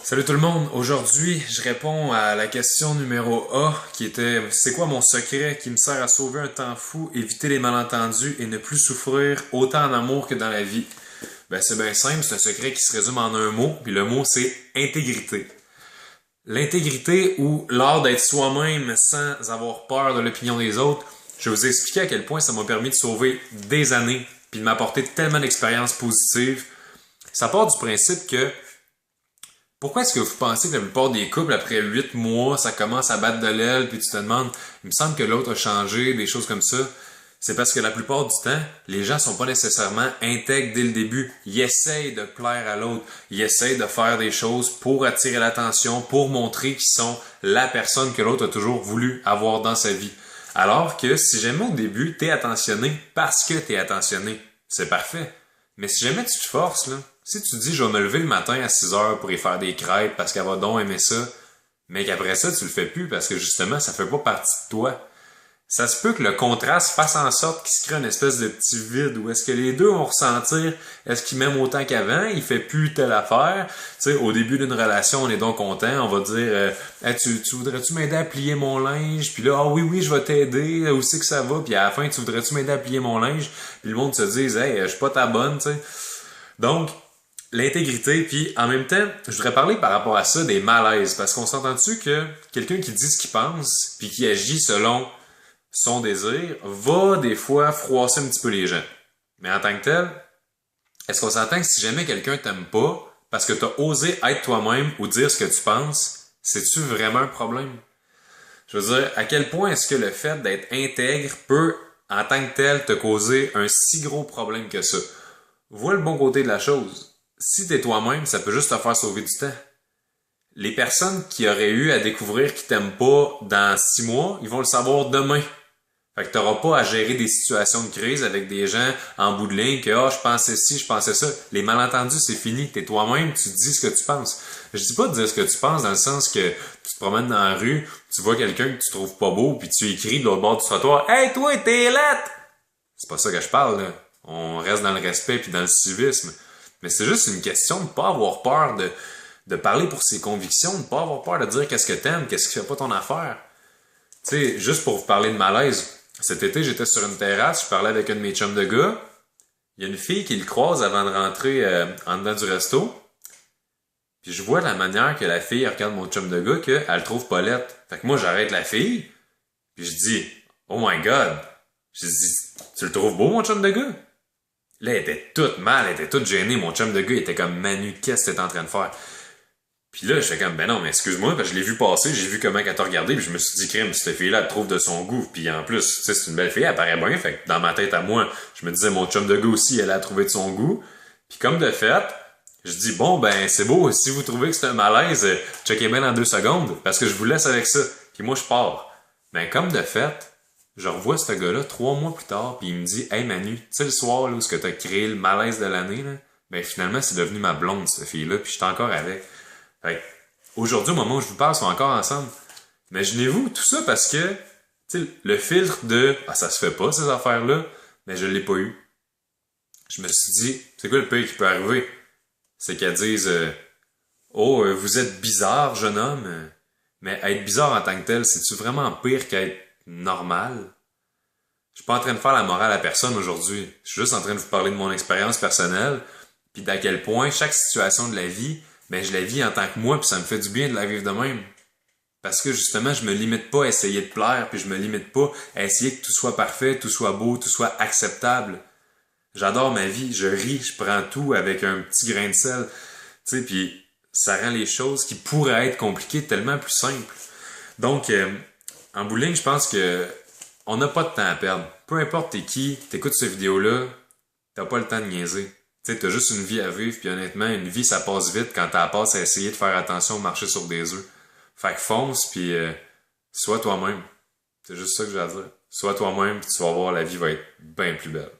Salut tout le monde, aujourd'hui je réponds à la question numéro A qui était c'est quoi mon secret qui me sert à sauver un temps fou, éviter les malentendus et ne plus souffrir autant en amour que dans la vie? Ben c'est bien simple, c'est un secret qui se résume en un mot, puis le mot c'est intégrité. L'intégrité ou l'art d'être soi-même sans avoir peur de l'opinion des autres, je vais vous expliquer à quel point ça m'a permis de sauver des années puis de m'apporter tellement d'expériences positives. Ça part du principe que pourquoi est-ce que vous pensez que la plupart des couples, après 8 mois, ça commence à battre de l'aile, puis tu te demandes, il me semble que l'autre a changé, des choses comme ça? C'est parce que la plupart du temps, les gens sont pas nécessairement intègres dès le début. Ils essayent de plaire à l'autre. Ils essayent de faire des choses pour attirer l'attention, pour montrer qu'ils sont la personne que l'autre a toujours voulu avoir dans sa vie. Alors que si jamais au début, t'es attentionné parce que t'es attentionné, c'est parfait. Mais si jamais tu te forces, là, si tu te dis je vais me lever le matin à 6 heures pour y faire des crêpes parce qu'elle va donc aimer ça, mais qu'après ça, tu le fais plus parce que justement, ça fait pas partie de toi. Ça se peut que le contraste fasse en sorte qu'il se crée une espèce de petit vide où est-ce que les deux vont ressentir est-ce qu'il m'aime autant qu'avant, il fait plus telle affaire. Tu sais, au début d'une relation, on est donc content, on va dire hey, tu voudrais-tu m'aider à plier mon linge? Puis là, ah oui, je vais t'aider, où c'est que ça va? Puis à la fin, tu voudrais-tu m'aider à plier mon linge? Puis le monde se dit hey, je suis pas ta bonne, tu sais. Donc, l'intégrité, puis en même temps, je voudrais parler par rapport à ça des malaises, parce qu'on s'entend-tu que quelqu'un qui dit ce qu'il pense, puis qui agit selon son désir, va des fois froisser un petit peu les gens. Mais en tant que tel, est-ce qu'on s'entend que si jamais quelqu'un t'aime pas, parce que t'as osé être toi-même ou dire ce que tu penses, c'est-tu vraiment un problème? Je veux dire, à quel point est-ce que le fait d'être intègre peut, en tant que tel, te causer un si gros problème que ça? Vois le bon côté de la chose. Si t'es toi-même, ça peut juste te faire sauver du temps. Les personnes qui auraient eu à découvrir qu'ils t'aiment pas dans 6 mois, ils vont le savoir demain. Fait que t'auras pas à gérer des situations de crise avec des gens en bout de ligne que je pensais ci, je pensais ça. Les malentendus, c'est fini. T'es toi-même, tu dis ce que tu penses. Je dis pas de dire ce que tu penses dans le sens que tu te promènes dans la rue, tu vois quelqu'un que tu trouves pas beau, puis tu écris de l'autre bord du trottoir hey toi, t'es laite! C'est pas ça que je parle, là. On reste dans le respect puis dans le civisme. Mais c'est juste une question de pas avoir peur de parler pour ses convictions, de pas avoir peur de dire qu'est-ce que t'aimes, qu'est-ce qui fait pas ton affaire. Tu sais, juste pour vous parler de malaise, cet été, j'étais sur une terrasse, je parlais avec un de mes chums de gars. Il y a une fille qui le croise avant de rentrer en dedans du resto. Puis je vois la manière que la fille regarde mon chum de gars qu'elle le trouve pas laide. Fait que moi, j'arrête la fille, puis je dis « Oh my God! » Je dis « Tu le trouves beau, mon chum de gars? » Là, elle était toute mal, elle était toute gênée. Mon chum de gars, il était comme Manu, qu'est-ce que t'es en train de faire? Puis là, je fais comme, ben non, mais excuse-moi, parce que je l'ai vu passer, j'ai vu comment elle t'a regardé, puis je me suis dit, crème, cette fille-là, elle trouve de son goût. Puis en plus, tu sais, c'est une belle fille, elle paraît bien. Fait que dans ma tête à moi, je me disais, mon chum de gars aussi, elle a trouvé de son goût. Puis comme de fait, je dis, bon, ben c'est beau, si vous trouvez que c'est un malaise, checkez bien dans 2 secondes, parce que je vous laisse avec ça. Puis moi, je pars. Ben comme de fait, je revois ce gars-là 3 mois plus tard, puis il me dit « Hey Manu, tu sais le soir là, où tu as créé le malaise de l'année, là, ben finalement c'est devenu ma blonde, cette fille-là, puis je suis encore avec. » Fait que, aujourd'hui, au moment où je vous parle, ils sont encore ensemble. Imaginez-vous tout ça parce que tu sais, le filtre de « Ah, ça se fait pas, ces affaires-là », mais je l'ai pas eu. Je me suis dit, c'est quoi le pire qui peut arriver? C'est qu'elles disent Oh, vous êtes bizarre, jeune homme. » Mais être bizarre en tant que tel, c'est-tu vraiment pire qu'être normal? Je suis pas en train de faire la morale à personne aujourd'hui. Je suis juste en train de vous parler de mon expérience personnelle, puis d'à quel point chaque situation de la vie, ben je la vis en tant que moi, puis ça me fait du bien de la vivre de même. Parce que justement, je me limite pas à essayer de plaire, puis je me limite pas à essayer que tout soit parfait, tout soit beau, tout soit acceptable. J'adore ma vie, je ris, je prends tout avec un petit grain de sel, tu sais, puis ça rend les choses qui pourraient être compliquées tellement plus simples. Donc, en bout de ligne, je pense que on n'a pas de temps à perdre. Peu importe t'es qui, t'écoutes cette vidéo-là, t'as pas le temps de niaiser. Tu sais, t'as juste une vie à vivre, puis honnêtement, une vie, ça passe vite quand t'as passe à essayer de faire attention, marcher sur des œufs. Fait que fonce, puis sois toi-même. C'est juste ça que j'ai à dire. Sois toi-même, puis tu vas voir, la vie va être bien plus belle.